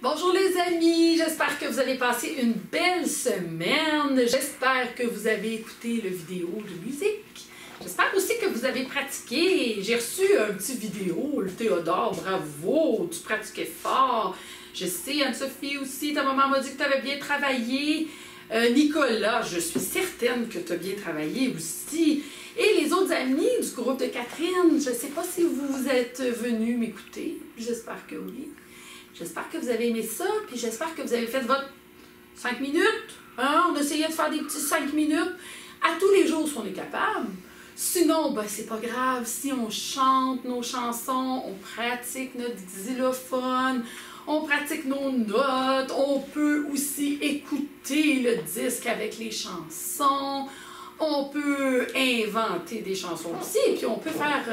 Bonjour les amis, j'espère que vous allez passer une belle semaine. J'espère que vous avez écouté la vidéo de musique. J'espère aussi que vous avez pratiqué. J'ai reçu un petit vidéo. Le Théodore, bravo, tu pratiquais fort. Je sais, Anne-Sophie aussi, ta maman m'a dit que tu avais bien travaillé. Nicolas, je suis certaine que tu as bien travaillé aussi. Et les autres amis du groupe de Catherine, je ne sais pas si vous êtes venus m'écouter. J'espère que oui. J'espère que vous avez aimé ça, puis j'espère que vous avez fait votre 5 minutes. Hein? On essayait de faire des petits 5 minutes à tous les jours si on est capable. Sinon, ben, c'est pas grave. Si on chante nos chansons, on pratique notre xylophone, on pratique nos notes, on peut aussi écouter le disque avec les chansons. On peut inventer des chansons aussi, et puis on peut faire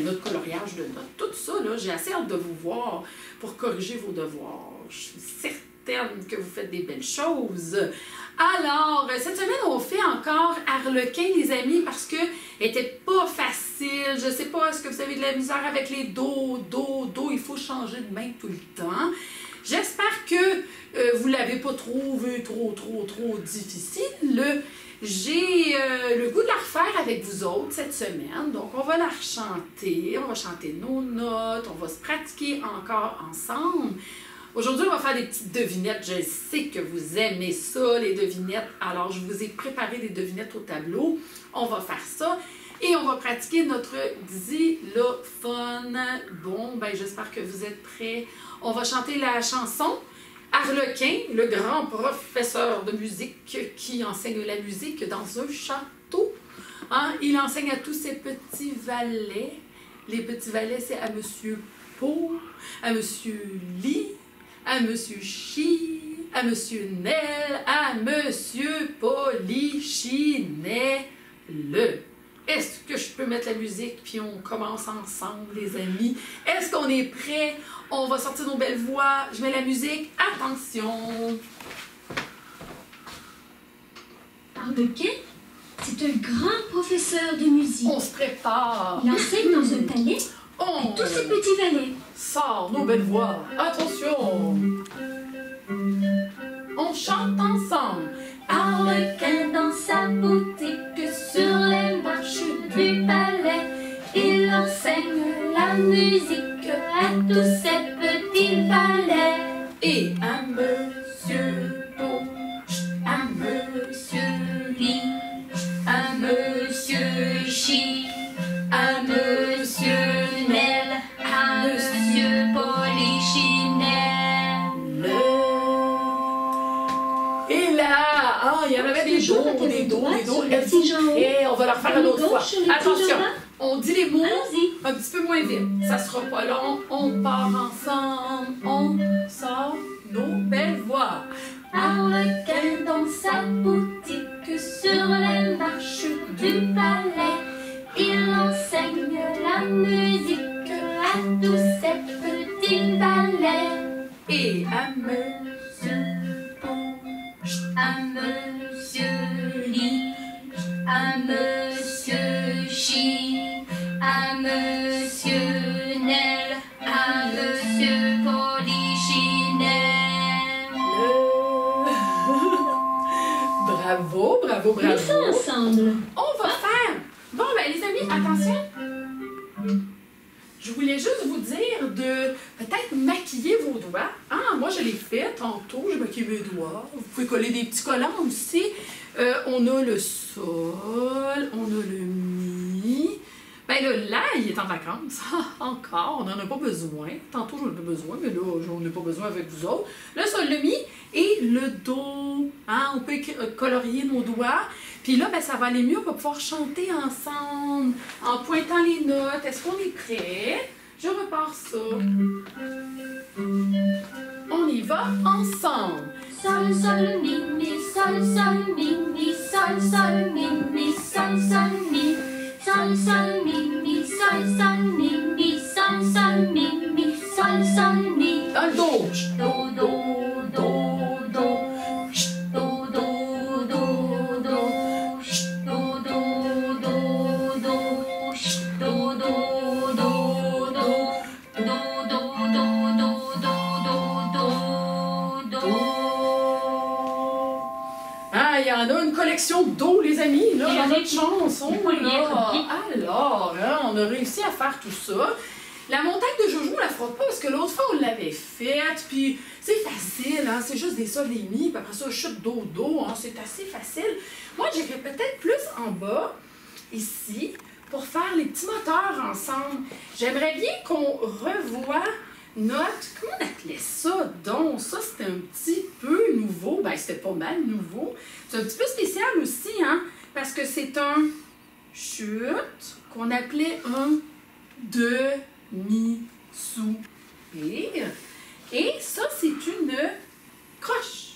notre coloriage de notes. Tout ça, là, j'ai assez hâte de vous voir pour corriger vos devoirs. Je suis certaine que vous faites des belles choses. Alors, cette semaine, on fait encore Harlequin, les amis, parce que n'était pas facile. Je ne sais pas, est-ce que vous avez de la misère avec les do, il faut changer de main tout le temps. J'espère que vous ne l'avez pas trouvé trop difficile. J'ai le goût de la refaire avec vous autres cette semaine, donc on va la rechanter, on va chanter nos notes, on va se pratiquer encore ensemble. Aujourd'hui, on va faire des petites devinettes, je sais que vous aimez ça, les devinettes, alors je vous ai préparé des devinettes au tableau, on va faire ça et on va pratiquer notre xylophone. Bon, ben j'espère que vous êtes prêts. On va chanter la chanson Harlequin, le grand professeur de musique qui enseigne la musique dans un château. Hein? Il enseigne à tous ses petits valets. Les petits valets, c'est à Monsieur Pau, à Monsieur Lit, à Monsieur Chi, à Monsieur Nel, à Monsieur Polichinelle. Est-ce que je peux mettre la musique puis on commence ensemble, les amis? Est-ce qu'on est prêts? On va sortir nos belles voix. Je mets la musique. Attention! Harlequin, c'est un grand professeur de musique. On se prépare. Il enseigne dans un palais avec tous ses petits valets. Sort nos belles voix. Attention! On chante ensemble. Harlequin dans sa boutique sur les marches du palais. Il enseigne la musique à tous ses petits valets. Et à Monsieur Pau, À Monsieur Lit, à Monsieur Chi, à Monsieur Nel, à Monsieur Polichinelle. Et là, il y en avait des dos. Et on va leur faire une autre fois. Attention, on dit les mots un petit peu moins vite. Ça sera pas long. On part ensemble. On sort nos belles voix. Harlequin dans sa boutique sur les marches du palais. Il enseigne la musique à tous ses petits valets. Et à Monsieur Pau, à Monsieur Lit, à Monsieur Chi, à Monsieur Nel, à Monsieur Polichinelle. Bravo. Mets ça ensemble. On va faire. Bon, ben les amis, attention. Je voulais juste vous dire de peut-être maquiller vos doigts. Ah, moi, je l'ai fait tantôt. J'ai maquillé mes doigts. Vous pouvez coller des petits collants aussi. On a le sol, on a le mi. Ben là, il est en vacances. Encore, on n'en a pas besoin. Tantôt, j'en ai pas besoin, mais là, j'en ai pas besoin avec vous autres. Le sol, le mi et le do. Hein? On peut colorier nos doigts. Puis là, ben, ça va aller mieux. On va pouvoir chanter ensemble en pointant les notes. Est-ce qu'on est prêt? Je repars ça. On y va ensemble. Sol, sol, mi, mi, sol, sol, mi, mi, sol, sol, mi, mi, sol, sol, mi. Sol, sol, mi, mi, sol, sol, mi, mi, sol, sol, mi, mi, sol, sol, mi. Dans le dos. Do, do, do, do. Do, do, do, do. Do, do, do, do. Do, do, do, do. Do, do, do, do, do, do. en a une collection d'eau, les amis, là, dans notre chanson. Là. Alors, hein, on a réussi à faire tout ça. La montagne de Jojo, on la fera pas parce que l'autre fois, on l'avait faite, puis c'est facile, hein, c'est juste des sol et mi, puis après ça, chute d'eau, hein, c'est assez facile. Moi, j'irais peut-être plus en bas, ici, pour faire les petits moteurs ensemble. J'aimerais bien qu'on revoie notre... Comment on appelait ça, donc? Ça, c'était un petit peu nouveau. Ben, c'était pas mal nouveau. C'est un petit peu spécial aussi, hein, parce que c'est un chute qu'on appelait un demi-soupir. Et ça, c'est une croche.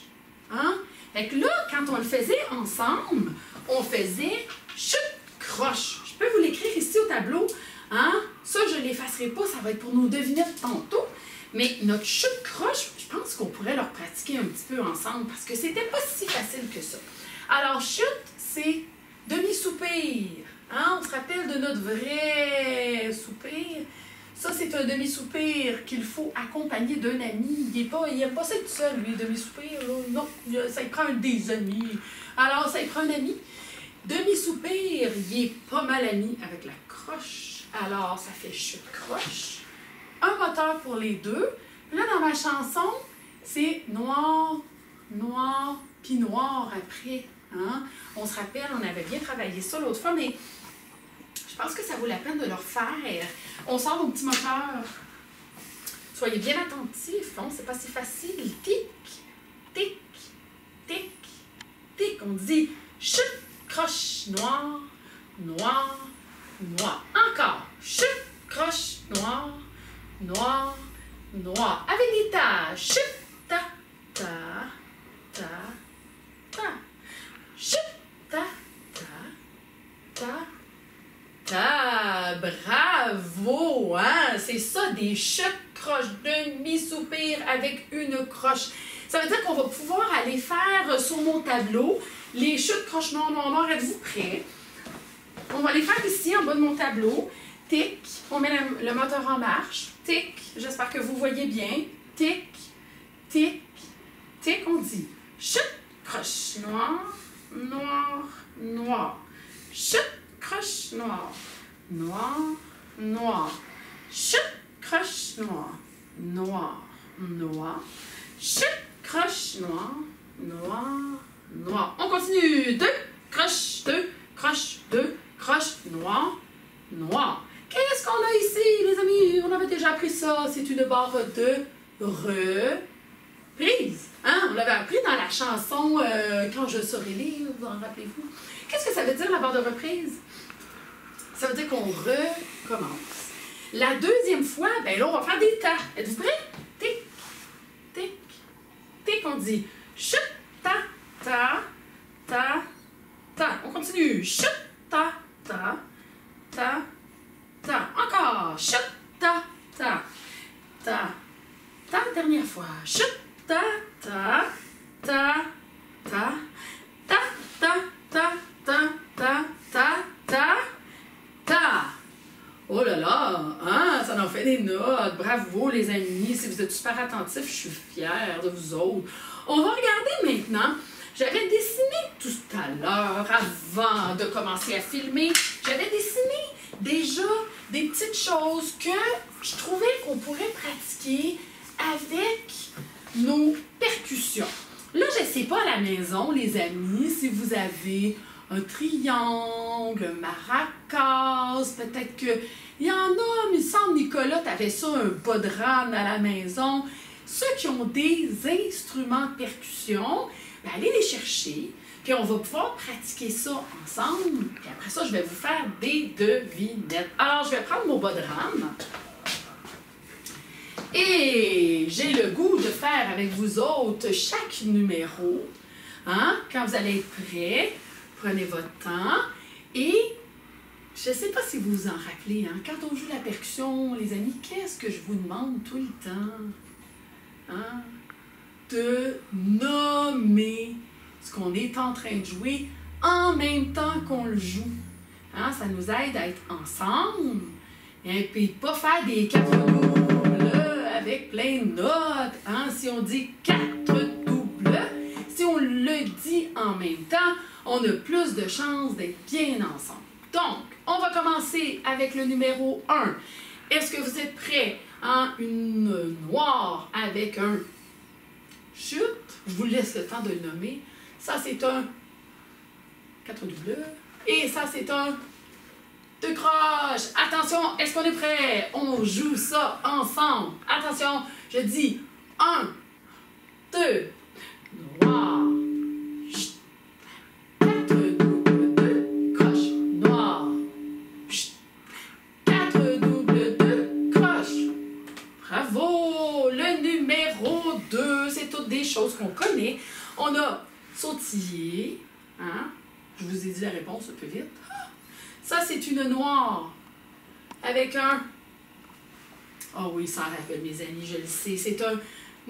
Hein? Fait que là, quand on le faisait ensemble, on faisait chute-croche. Je peux vous l'écrire ici au tableau. Hein? Ça, je ne l'effacerai pas, ça va être pour nos devinettes tantôt. Mais notre chute-croche, je pense qu'on pourrait leur pratiquer un petit peu ensemble parce que c'était pas si facile que ça. Alors, chute, c'est demi-soupir. Hein? On se rappelle de notre vrai soupir. Ça, c'est un demi-soupir qu'il faut accompagner d'un ami. Il n'aime pas ça tout seul, lui, demi-soupir. Non, ça y prend un des amis. Alors, ça y prend un ami. Demi-soupir, il est pas mal ami avec la croche. Alors, ça fait chute-croche. Un moteur pour les deux. Là, dans ma chanson, c'est noir, noir, puis noir après. Hein? On se rappelle, on avait bien travaillé ça l'autre fois, mais je pense que ça vaut la peine de le refaire. On sort au petit moteur. Soyez bien attentifs, hein? C'est pas si facile. Tic, tic, tic, tic. On dit chute, croche, noir, noir, noir. Encore. Chute, croche, noir, noir, noir. Avec des taches. Chute, ta, ta, ta, ta. Chute, ta, ta, ta, ta. Bravo! Hein? C'est ça, des chutes, croches, demi-soupir avec une croche. Ça veut dire qu'on va pouvoir aller faire sur mon tableau les chutes, croches, noir, noir, noir. Êtes-vous prêts? On va les faire ici, en bas de mon tableau. Tic, on met le moteur en marche. Tic, j'espère que vous voyez bien. Tic, tic, tic, on dit chute, croche, noir, noir, noir. Chute, croche, noir, noir, noir. Chute, croche, noir, noir, noir. Chute, croche, noir, noir, noir. On continue. Deux croches, noir, noir. Qu'est-ce qu'on a ici, les amis? On avait déjà appris ça. C'est une barre de reprise. Hein? On l'avait appris dans la chanson Quand je saurai lire, vous en rappelez-vous? Qu'est-ce que ça veut dire, la barre de reprise? Ça veut dire qu'on recommence. La deuxième fois, ben là, on va faire des tas. Êtes-vous prêts? Tic, tic, tic. On dit chute, ta, ta, ta, ta. On continue. Chute, ta, ta, ta, ta. Encore. Chute, ta, ta, ta, ta. Dernière fois. Chute, ta, ta, ta, ta, ta, ta, ta, ta, ta, ta, ta, ta. Oh là là, hein, ça en fait des notes. Bravo les amis, si vous êtes super attentifs, je suis fière de vous autres. On va regarder maintenant. J'avais dessiné tout à l'heure, avant de commencer à filmer, j'avais dessiné déjà des petites choses que je trouvais qu'on pourrait pratiquer avec nos percussions. Là, je ne sais pas à la maison, les amis, si vous avez un triangle, un maracas, peut-être qu'il y en a, mais il semble, Nicolas, tu avais ça, un bodhrán à la maison. Ceux qui ont des instruments de percussion, ben, allez les chercher, puis on va pouvoir pratiquer ça ensemble. Puis après ça, je vais vous faire des devinettes. Alors, je vais prendre mon bodhrán. Et j'ai le goût de faire avec vous autres chaque numéro. Hein? Quand vous allez être prêts, prenez votre temps. Et je ne sais pas si vous vous en rappelez, hein? Quand on joue la percussion, les amis, qu'est-ce que je vous demande tout le temps? Hein? De nommer ce qu'on est en train de jouer en même temps qu'on le joue. Hein? Ça nous aide à être ensemble et puis pas faire des quatre doubles avec plein de notes. Hein? Si on dit quatre doubles, si on le dit choisit en même temps, on a plus de chances d'être bien ensemble. Donc, on va commencer avec le numéro 1. Est-ce que vous êtes prêts? Une noire avec un chute. Je vous laisse le temps de le nommer. Ça, c'est un 4 double. Et ça, c'est un 2 croches. Attention, est-ce qu'on est prêt? On joue ça ensemble. Attention, je dis 1, 2, noir. 4 double 2, croche, noir. 4 double 2, croche. Bravo! Le numéro 2, c'est toutes des choses qu'on connaît. On a sautillé. Hein? Je vous ai dit la réponse un peu vite. Ça, c'est une noire avec un... Oh oui, ça rappelle mes amis, je le sais. C'est un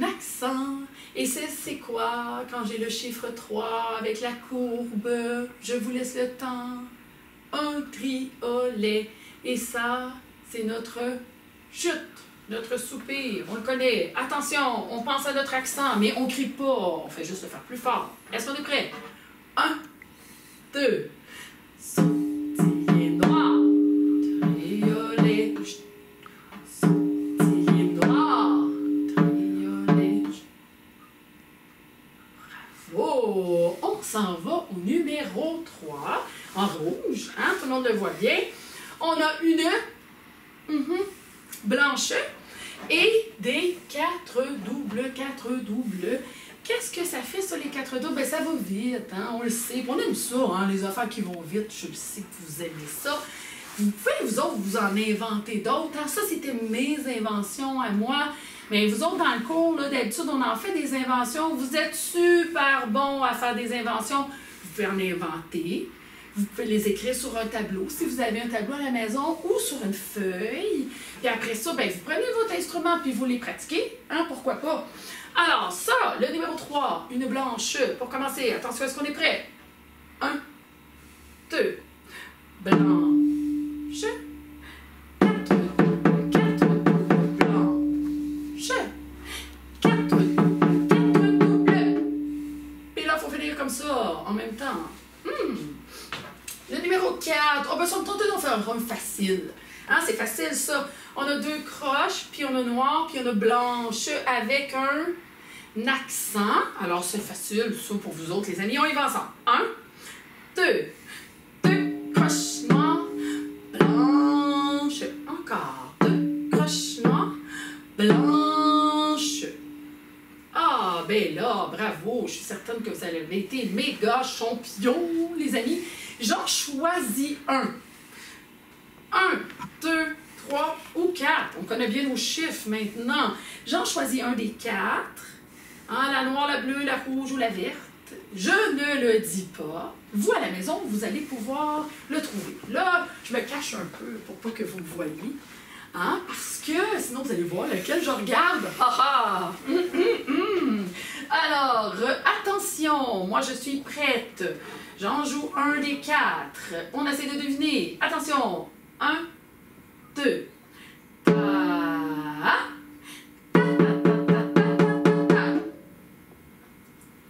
accent. Et c'est quoi quand j'ai le chiffre 3 avec la courbe? Je vous laisse le temps. Un triolet. Et ça, c'est notre chute, notre soupir. On le connaît. Attention, on pense à notre accent, mais on ne crie pas. On fait juste le faire plus fort. Est-ce qu'on est prêt? 1, 2, sautiller noir, triolet, sautiller noir, triolet. Bravo! On s'en va au numéro 3, en rouge, hein? Tout le monde le voit bien. On a une blanche et des 4 doubles, 4 doubles. Qu'est-ce que ça fait, ça, les 4 doubles? Ben, ça va vite, hein? On le sait. On aime ça, hein? Les affaires qui vont vite. Je le sais que vous aimez ça. Vous pouvez, vous autres, vous en inventer d'autres. Hein? Ça, c'était mes inventions à moi. Mais vous autres, dans le cours, d'habitude, on en fait des inventions. Vous êtes super bons à faire des inventions. Vous pouvez en inventer. Vous pouvez les écrire sur un tableau, si vous avez un tableau à la maison, ou sur une feuille. Puis après ça, ben, vous prenez votre instrument puis vous les pratiquez. Hein? Pourquoi pas? Alors, ça, le numéro 3, une blanche. Pour commencer, attention, est-ce qu'on est prêt? 1, 2, blanche. 4 doubles, blanche. 4 doubles, 4 doubles. Et là, il faut finir comme ça, en même temps. Le numéro 4, on peut se tenter d'en faire un facile. Hein, c'est facile, ça. On a 2 croches, puis on a noir, puis on a blanche, avec un accent. Alors, c'est facile, ça, pour vous autres, les amis. On y va ensemble. 1, 2, 2 croches noires, blanche. Encore. 2 croches noires, blanche. Ah, ben là, bravo. Je suis certaine que vous avez été méga champions, les amis. J'en choisis un. 1, 2, 3 ou 4. On connaît bien nos chiffres maintenant. J'en choisis un des 4. Hein, la noire, la bleue, la rouge ou la verte. Je ne le dis pas. Vous, à la maison, vous allez pouvoir le trouver. Là, je me cache un peu pour pas que vous le voyez. Hein, parce que sinon, vous allez voir lequel je regarde. Ah, ah. Alors, attention, moi je suis prête. J'en joue un des 4. On essaie de deviner. Attention. 1, 2. Ta.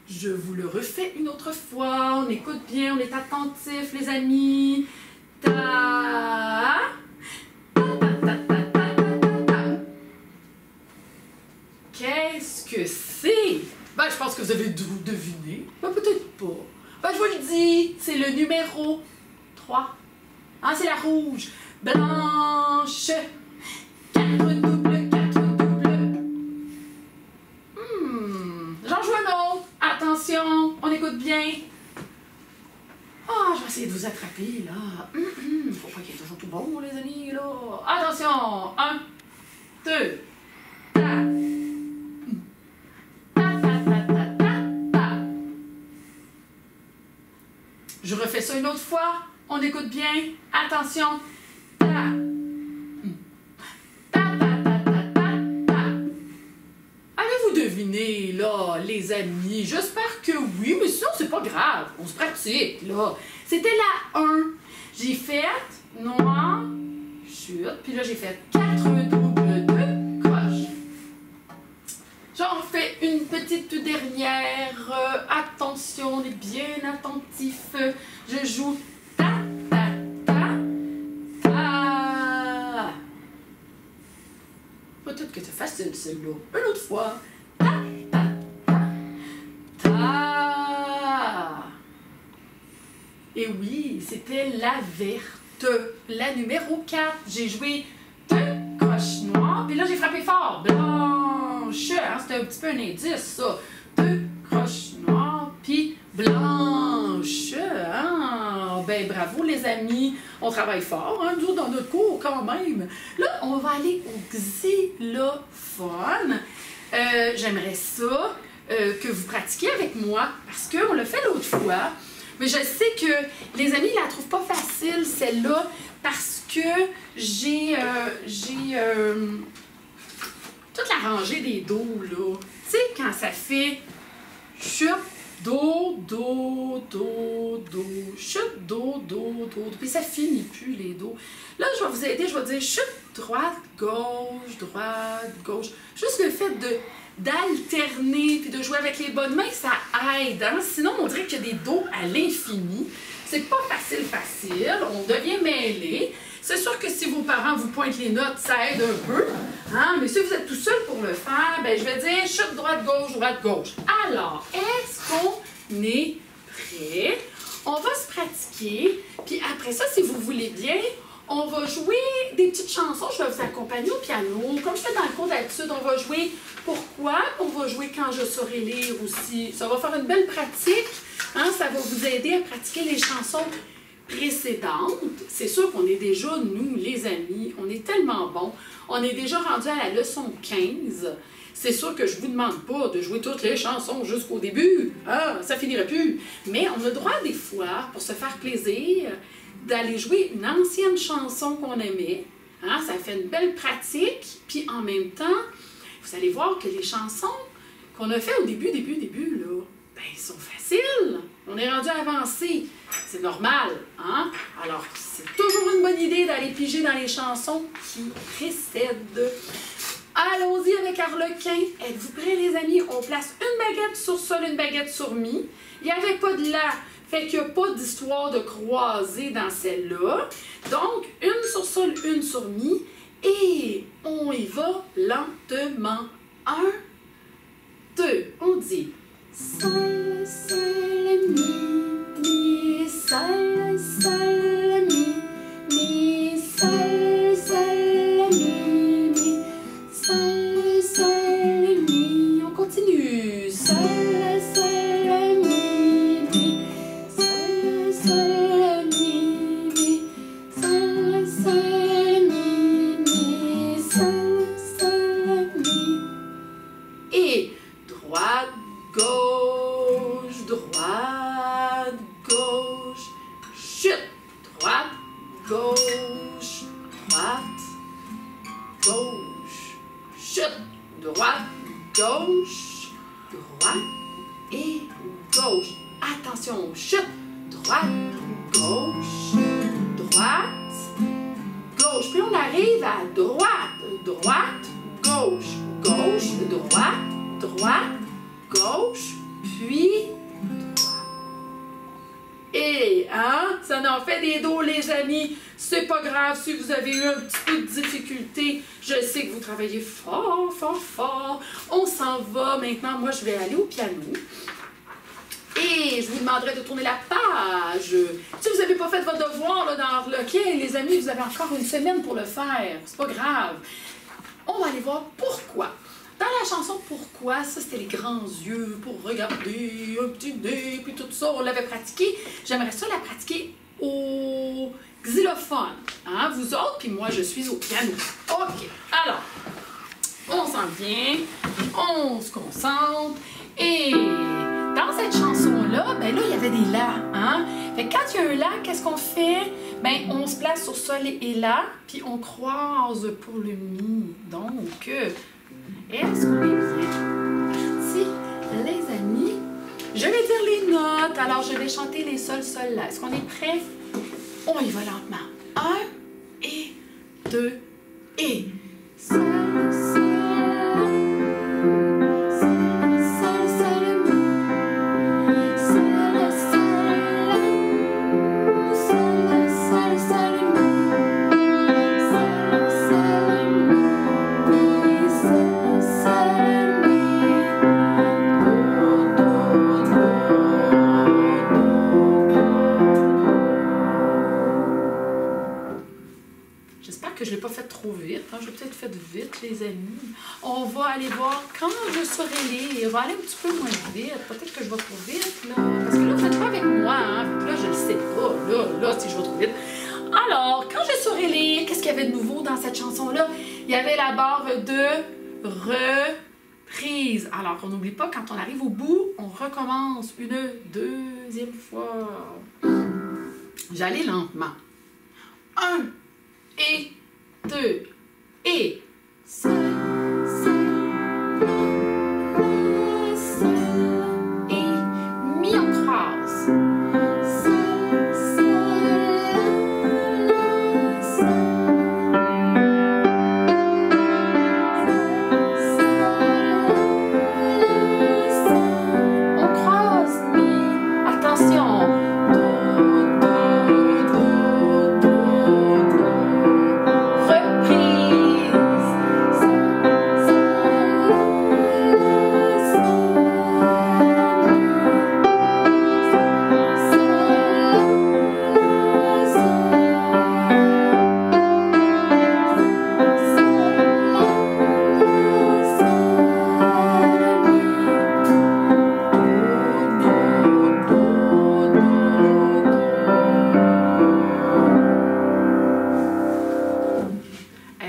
Je vous le refais une autre fois. On écoute bien, on est attentifs, les amis. Ta. Qu'est-ce que c'est? Ben, je pense que vous avez deviné. Ben, peut-être pas. Ben, je vous le dis, c'est le numéro 3. Hein, c'est la rouge. Blanche. 4 doubles, 4 doubles. J'en joue un autre. Attention, on écoute bien. Ah, je vais essayer de vous attraper, là. Faut pas qu'il y ait toujours tout bon, les amis, là. Attention. 1, 2, 3. Je refais ça une autre fois. On écoute bien. Attention. Ta. Ta, ta, ta, ta, ta, ta. Avez-vous deviné, là, les amis? J'espère que oui, mais sinon, c'est pas grave. On se pratique, là. C'était la 1. J'ai fait noir, chute, puis là, j'ai fait 4 doubles 2 croches. J'en fais une petite dernière. Attention, on est bien attentif. Je joue ta, ta, ta, ta. Peut-être que c'est facile, celui-là. Une autre fois. Ta, ta, ta, ta. Et oui, c'était la verte. La numéro 4. J'ai joué 2 croches noires. Puis là, j'ai frappé fort. Blanche. Hein, c'était un petit peu un indice, ça. 2 croches noires, puis blanche. Hein? Ben, bravo, les amis. On travaille fort, hein, nous, dans notre cours, quand même. Là, on va aller au xylophone. J'aimerais ça que vous pratiquiez avec moi, parce qu'on l'a fait l'autre fois. Mais je sais que les amis ne la trouvent pas facile, celle-là, parce que j'ai toute la rangée des dos, là. Tu sais, quand ça fait chute, do, do, do, do, chute, do, do, do, puis ça finit plus, les dos. Là, je vais vous aider, je vais dire chute, droite, gauche. Juste le fait d'alterner puis de jouer avec les bonnes mains, ça aide. Hein? Sinon, on dirait qu'il y a des dos à l'infini. C'est pas facile. On devient mêlé. C'est sûr que si vos parents vous pointent les notes, ça aide un peu. Hein? Mais si vous êtes tout seul pour le faire, ben, je vais dire chute, droite, gauche. Alors, est-ce qu'on est prêt? On va se pratiquer. Puis après ça, si vous voulez bien, on va jouer des petites chansons. Je vais vous accompagner au piano. Comme je fais dans le cours d'habitude, on va jouer pourquoi. On va jouer quand je saurai lire aussi. Ça va faire une belle pratique. Hein? Ça va vous aider à pratiquer les chansons précédentes. C'est sûr qu'on est déjà, nous, les amis, on est tellement bons. On est déjà rendu à la leçon 15. C'est sûr que je ne vous demande pas de jouer toutes les chansons jusqu'au début. Ah, ça finirait plus. Mais on a le droit des fois, pour se faire plaisir, d'aller jouer une ancienne chanson qu'on aimait. Hein? Ça fait une belle pratique. Puis en même temps, vous allez voir que les chansons qu'on a fait au début, là, ben, ils sont faciles. On est rendu avancé. C'est normal. Hein? Alors, c'est toujours une bonne idée d'aller piger dans les chansons qui précèdent. Allons-y avec Arlequin. Êtes-vous prêts, les amis? On place une baguette sur sol, une baguette sur mi. Il n'y avait pas de la. Fait qu'il n'y a pas d'histoire de croisée dans celle-là. Donc, une sur sol, une sur mi. Et on y va lentement. 1, 2. On dit sol, sol, mi, sol, sol, mi, sol, sol, mi, sol, sol, mi. On continue. Sol, sol, mi, sol, sol, mi, sol, sol, mi, sol, sol, mi. Et droite, gauche, chute, droite, gauche, chute, droite, gauche et gauche. Attention, chute, droite, gauche. Puis on arrive à droite, gauche, droite, gauche, puis droite. Et, hein, ça en fait des dos, les amis. C'est pas grave si vous avez eu un petit peu de difficulté. Je sais que vous travaillez fort. On s'en va maintenant. Moi, je vais aller au piano. Et je vous demanderai de tourner la page. Si vous n'avez pas fait votre devoir là, dans Arlequin, les amis, vous avez encore une semaine pour le faire. C'est pas grave. On va aller voir pourquoi. Dans la chanson Pourquoi, ça c'était les grands yeux pour regarder un petit nez, puis tout ça, on l'avait pratiqué. J'aimerais ça la pratiquer au xylophone. Hein, vous autres, puis moi je suis au piano. OK, alors, on s'en vient, on se concentre, et dans cette chanson-là, ben là, il y avait des la. Hein? Fait que quand il y a un la, qu'est-ce qu'on fait? Ben, on se place sur sol et la, puis on croise pour le mi. Donc, est-ce qu'on est bien parti, les amis? Je vais dire les notes. Alors, je vais chanter les sol, sol, la. Est-ce qu'on est prêts? On y va lentement. 1 et 2 et sol, sol, les amis. On va aller voir quand je saurai lire. On va aller un petit peu moins vite. Peut-être que je vais trop vite, là. Parce que là, vous n'êtes pas avec moi, hein. Là, je ne le sais pas. Là, si je vais trop vite. Alors, quand je saurai lire, qu'est-ce qu'il y avait de nouveau dans cette chanson-là? Il y avait la barre de reprise. Alors, on n'oublie pas, quand on arrive au bout, on recommence une deuxième fois. J'allais lentement. 1 et 2 et sol, sol, la, sol et mi on croise. Sol, sol, la, sol. On croise mi. Attention.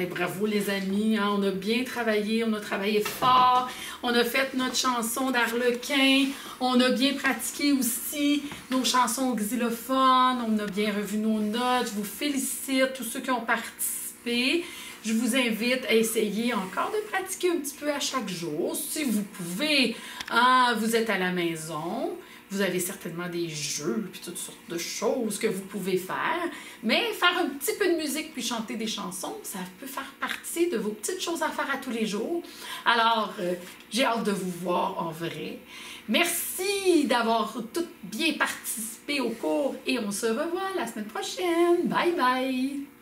Bravo les amis, hein? On a bien travaillé, on a travaillé fort, on a fait notre chanson d'Arlequin, on a bien pratiqué aussi nos chansons au xylophone, on a bien revu nos notes. Je vous félicite, tous ceux qui ont participé. Je vous invite à essayer encore de pratiquer un petit peu à chaque jour, si vous pouvez. Hein? Vous êtes à la maison. Vous avez certainement des jeux puis toutes sortes de choses que vous pouvez faire. Mais faire un petit peu de musique puis chanter des chansons, ça peut faire partie de vos petites choses à faire à tous les jours. Alors, j'ai hâte de vous voir en vrai. Merci d'avoir toutes bien participé au cours et on se revoit la semaine prochaine. Bye bye!